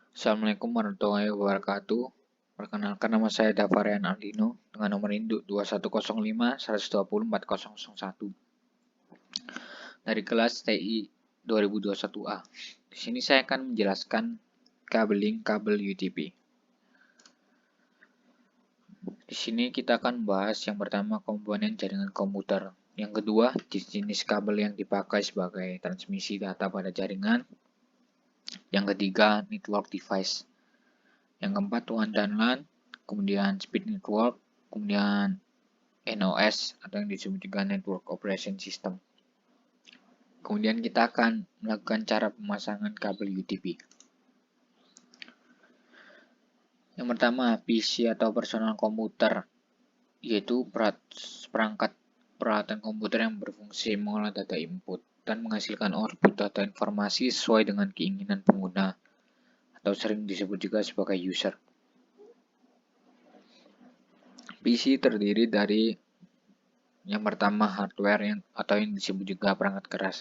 Assalamualaikum warahmatullahi wabarakatuh. Perkenalkan, nama saya Davarian Aldino dengan nomor induk 2105 120 4001 dari kelas TI 2021A. Di sini saya akan menjelaskan kabeling kabel UTP. Di sini kita akan membahas yang pertama komponen jaringan komputer, yang kedua jenis kabel yang dipakai sebagai transmisi data pada jaringan, yang ketiga network device, yang keempat WAN dan LAN, kemudian speed network, kemudian NOS atau yang disebut juga Network Operation System. Kemudian kita akan melakukan cara pemasangan kabel UTP. Yang pertama, PC atau personal komputer, yaitu perangkat peralatan komputer yang berfungsi mengolah data input dan menghasilkan output data informasi sesuai dengan keinginan pengguna atau sering disebut juga sebagai user. PC terdiri dari yang pertama hardware atau yang disebut juga perangkat keras.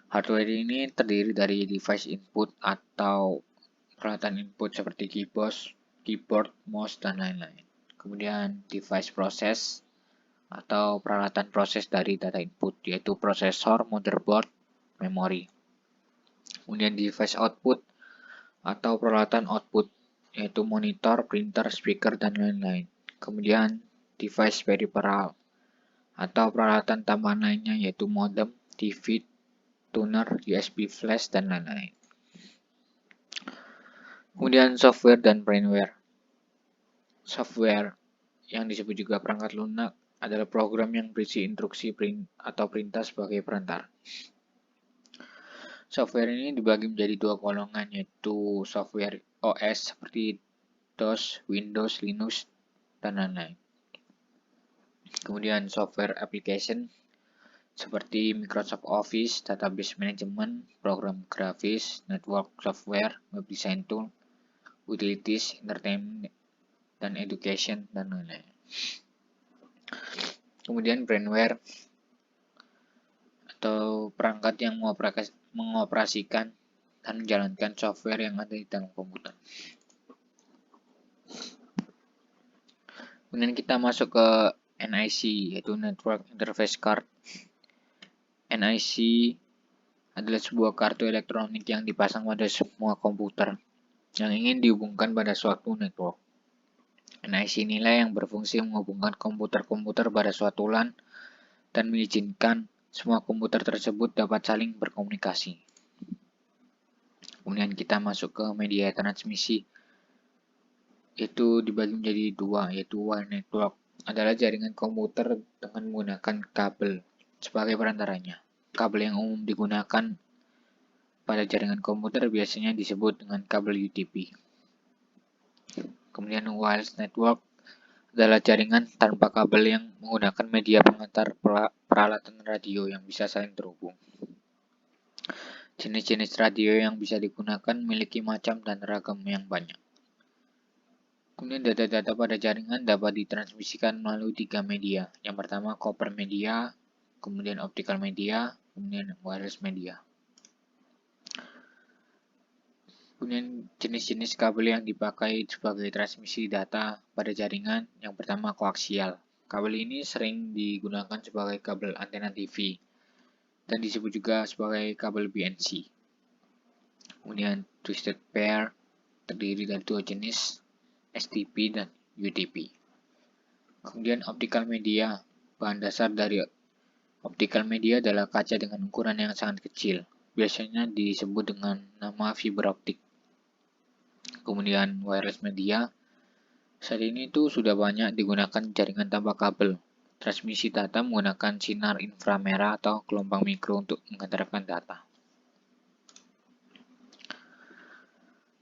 Hardware ini terdiri dari device input atau peralatan input seperti keyboard, mouse, dan lain-lain. Kemudian device proses atau peralatan proses dari data input, yaitu prosesor, motherboard, memori. Kemudian device output atau peralatan output, yaitu monitor, printer, speaker, dan lain-lain. Kemudian device peripheral atau peralatan tambahan lainnya, yaitu modem, TV, tuner, USB flash, dan lain-lain. Kemudian software dan firmware. Software yang disebut juga perangkat lunak adalah program yang berisi instruksi atau perintah sebagai perantara. Software ini dibagi menjadi dua golongan, yaitu software OS seperti DOS, Windows, Linux, dan lain-lain. Kemudian software application seperti Microsoft Office, database management, program grafis, network software, web design tool, utilities, entertainment, dan education, dan lain-lain. Kemudian firmware atau perangkat yang mengoperasikan dan menjalankan software yang ada di dalam komputer. Kemudian kita masuk ke NIC, yaitu Network Interface Card. NIC adalah sebuah kartu elektronik yang dipasang pada semua komputer yang ingin dihubungkan pada suatu network. NIC inilah yang berfungsi menghubungkan komputer-komputer pada suatu LAN dan mengizinkan semua komputer tersebut dapat saling berkomunikasi. Kemudian kita masuk ke media transmisi. Itu dibagi menjadi dua, yaitu wire network adalah jaringan komputer dengan menggunakan kabel sebagai perantaranya. Kabel yang umum digunakan pada jaringan komputer biasanya disebut dengan kabel UTP. Kemudian wireless network adalah jaringan tanpa kabel yang menggunakan media pengantar peralatan radio yang bisa saling terhubung. Jenis-jenis radio yang bisa digunakan memiliki macam dan ragam yang banyak. Kemudian data-data pada jaringan dapat ditransmisikan melalui tiga media. Yang pertama copper media, kemudian optical media, kemudian wireless media. Kemudian jenis-jenis kabel yang dipakai sebagai transmisi data pada jaringan, yang pertama koaksial. Kabel ini sering digunakan sebagai kabel antena TV dan disebut juga sebagai kabel BNC. Kemudian twisted pair terdiri dari dua jenis, STP dan UTP. Kemudian optical media, bahan dasar dari optical media adalah kaca dengan ukuran yang sangat kecil, biasanya disebut dengan nama fiber optik. Kemudian wireless media, saat ini itu sudah banyak digunakan jaringan tanpa kabel, transmisi data menggunakan sinar inframerah atau gelombang mikro untuk mengantarkan data.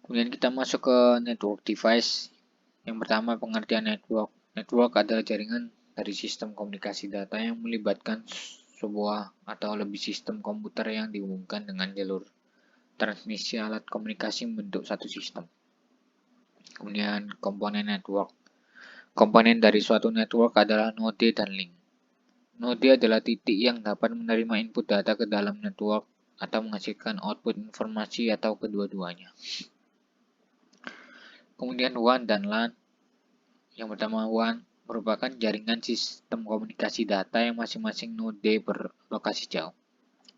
Kemudian kita masuk ke network device. Yang pertama pengertian network. Network adalah jaringan dari sistem komunikasi data yang melibatkan sebuah atau lebih sistem komputer yang dihubungkan dengan jalur transmisi alat komunikasi membentuk satu sistem. Kemudian komponen network. Komponen dari suatu network adalah node dan link. Node adalah titik yang dapat menerima input data ke dalam network atau menghasilkan output informasi atau kedua-duanya. Kemudian WAN dan LAN. Yang pertama, WAN merupakan jaringan sistem komunikasi data yang masing-masing node berlokasi jauh.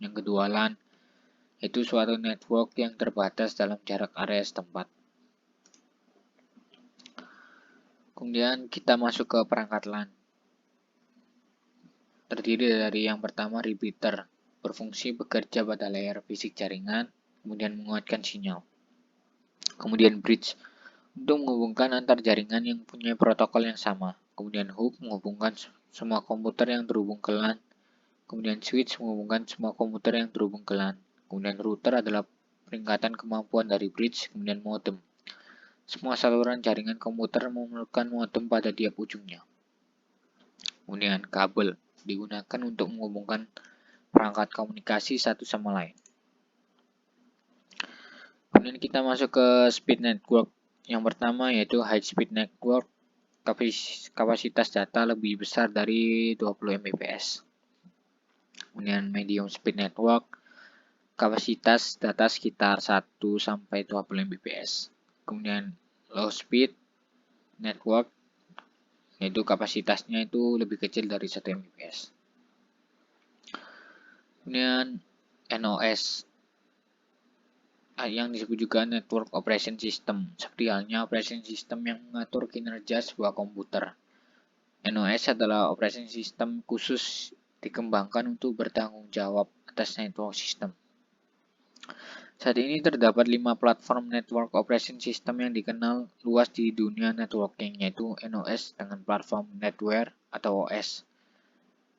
Yang kedua, LAN itu suatu network yang terbatas dalam jarak area setempat. Kemudian kita masuk ke perangkat LAN. Terdiri dari yang pertama repeater, berfungsi bekerja pada layar fisik jaringan, kemudian menguatkan sinyal. Kemudian bridge, untuk menghubungkan antar jaringan yang punya protokol yang sama. Kemudian hub, menghubungkan semua komputer yang terhubung ke LAN. Kemudian switch, menghubungkan semua komputer yang terhubung ke LAN. Kemudian router adalah peningkatan kemampuan dari bridge. Kemudian modem, semua saluran jaringan komputer memerlukan modem pada tiap ujungnya. Kemudian kabel, digunakan untuk menghubungkan perangkat komunikasi satu sama lain. Kemudian kita masuk ke speed network. Yang pertama yaitu high speed network, kapasitas data lebih besar dari 20 Mbps. Kemudian medium speed network, kapasitas data sekitar 1 sampai 20 Mbps. Kemudian low speed network, yaitu kapasitasnya itu lebih kecil dari 1 Mbps. Kemudian NOS, yang disebut juga Network Operation System, seperti halnya operation system yang mengatur kinerja sebuah komputer. NOS adalah operation system khusus dikembangkan untuk bertanggung jawab atas network system. Saat ini terdapat 5 platform network operation system yang dikenal luas di dunia networking, yaitu NOS dengan platform NetWare atau OS,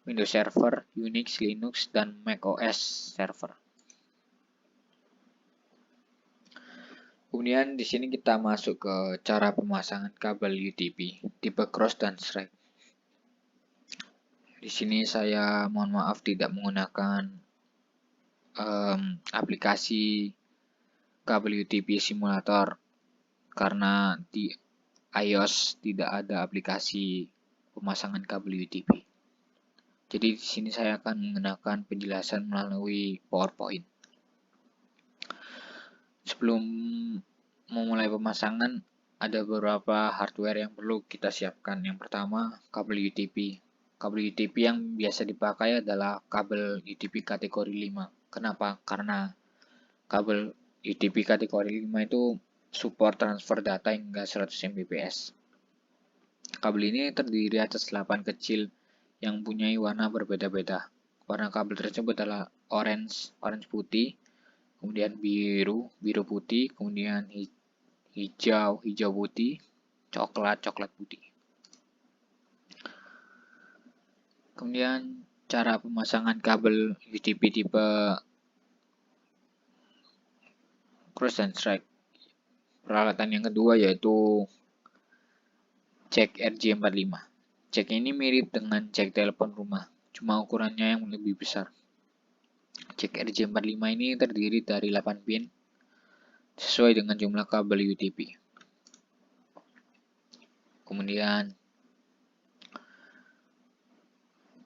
Windows Server, Unix, Linux, dan Mac OS Server. Kemudian di sini kita masuk ke cara pemasangan kabel UTP, tipe cross dan straight. Di sini saya mohon maaf tidak menggunakan aplikasi kabel UTP simulator karena di iOS tidak ada aplikasi pemasangan kabel UTP. Jadi di sini saya akan menggunakan penjelasan melalui PowerPoint. Sebelum memulai pemasangan, ada beberapa hardware yang perlu kita siapkan. Yang pertama, kabel UTP. Kabel UTP yang biasa dipakai adalah kabel UTP kategori 5. Kenapa? Karena kabel UTP kategori 5 itu support transfer data hingga 100 Mbps. Kabel ini terdiri atas 8 kecil yang mempunyai warna berbeda-beda. Warna kabel tersebut adalah orange putih, kemudian biru putih, kemudian hijau putih, coklat putih. Kemudian cara pemasangan kabel UTP tipe cross dan straight. Peralatan yang kedua yaitu jack RJ45. Jack ini mirip dengan jack telepon rumah, cuma ukurannya yang lebih besar. Jack RJ45 ini terdiri dari 8 pin sesuai dengan jumlah kabel UTP. Kemudian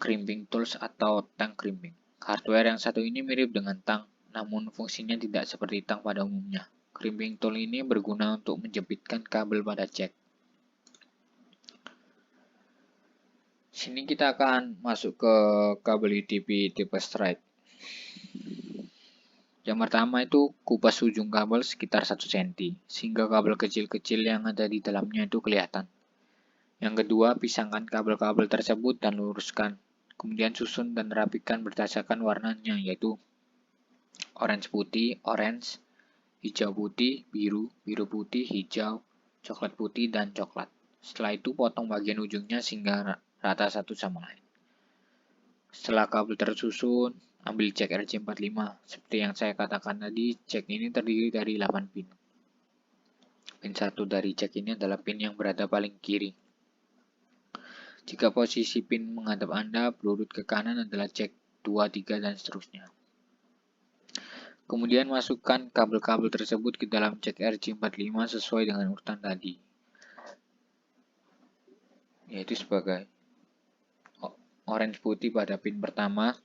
crimping tools atau tang crimping. Hardware yang satu ini mirip dengan tang, namun fungsinya tidak seperti tang pada umumnya. Crimping tool ini berguna untuk menjepitkan kabel pada jack. Sini kita akan masuk ke kabel UTP tipe straight. Yang pertama itu kupas ujung kabel sekitar 1 cm, sehingga kabel kecil-kecil yang ada di dalamnya itu kelihatan. Yang kedua, pisangkan kabel-kabel tersebut dan luruskan. Kemudian susun dan rapikan berdasarkan warnanya, yaitu orange putih, orange, hijau putih, biru putih, hijau, coklat putih, dan coklat. Setelah itu potong bagian ujungnya sehingga rata satu sama lain. Setelah kabel tersusun, ambil jack RJ45. Seperti yang saya katakan tadi, jack ini terdiri dari 8 pin. Pin 1 dari jack ini adalah pin yang berada paling kiri. Jika posisi pin menghadap Anda, berurut ke kanan adalah jack 2, 3, dan seterusnya. Kemudian masukkan kabel-kabel tersebut ke dalam jack RJ45 sesuai dengan urutan tadi, yaitu sebagai orange putih pada pin pertama,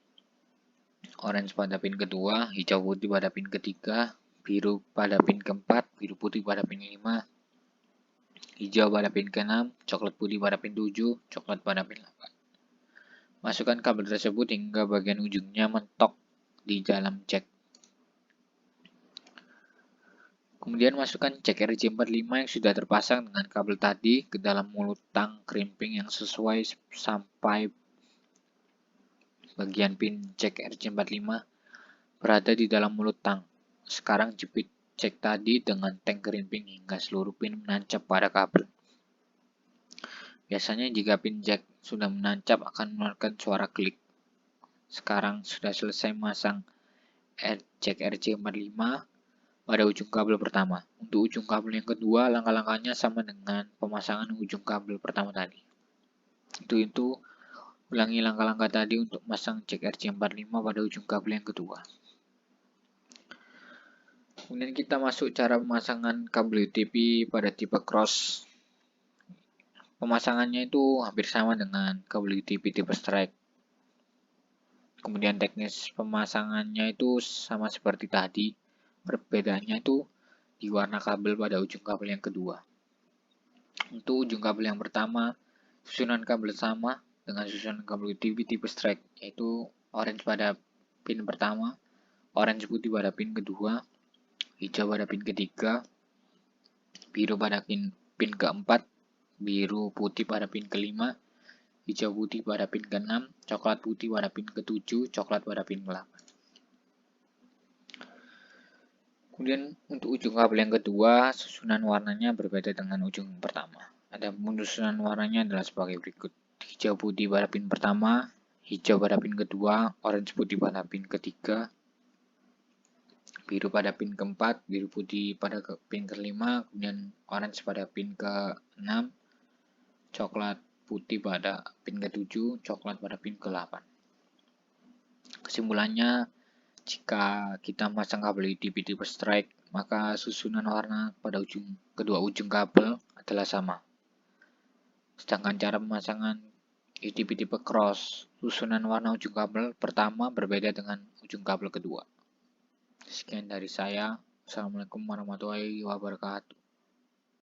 orange pada pin kedua, hijau putih pada pin ketiga, biru pada pin keempat, biru putih pada pin 5, hijau pada pin ke-6, coklat putih pada pin 7, coklat pada pin 8. Masukkan kabel tersebut hingga bagian ujungnya mentok di dalam jack. Kemudian masukkan jack RJ45 yang sudah terpasang dengan kabel tadi ke dalam mulut tang crimping yang sesuai sampai bagian pin jack RJ45 berada di dalam mulut tang. Sekarang jepit jack tadi dengan tank crimping hingga seluruh pin menancap pada kabel. Biasanya jika pin jack sudah menancap akan mengeluarkan suara klik. Sekarang sudah selesai masang jack RJ45 pada ujung kabel pertama. Untuk ujung kabel yang kedua, langkah-langkahnya sama dengan pemasangan ujung kabel pertama tadi. Itu ulangi langkah-langkah tadi untuk masang jack RJ45 pada ujung kabel yang kedua. Kemudian kita masuk cara pemasangan kabel UTP pada tipe cross. Pemasangannya itu hampir sama dengan kabel UTP tipe strike. Kemudian teknis pemasangannya itu sama seperti tadi. Perbedaannya itu di warna kabel pada ujung kabel yang kedua. Untuk ujung kabel yang pertama, susunan kabel sama dengan susunan kabel UTP tipe strike, yaitu orange pada pin pertama, orange putih pada pin kedua, hijau pada pin ketiga, biru pada pin keempat, biru putih pada pin kelima, hijau putih pada pin ke-6, coklat putih pada pin ke-7, coklat pada pin ke-8. Kemudian untuk ujung kabel yang kedua, susunan warnanya berbeda dengan ujung pertama. Adapun susunan warnanya adalah sebagai berikut. Hijau putih pada pin pertama, hijau pada pin kedua, orange putih pada pin ketiga, biru pada pin keempat, biru putih pada pin kelima, kemudian orange pada pin ke-6, coklat putih pada pin ke-7, coklat pada pin ke-8. Kesimpulannya, jika kita masang kabel UTP tipe strike, maka susunan warna pada kedua ujung kabel adalah sama. Sedangkan cara pemasangan UTP tipe cross, susunan warna ujung kabel pertama berbeda dengan ujung kabel kedua. Sekian dari saya. Assalamualaikum warahmatullahi wabarakatuh.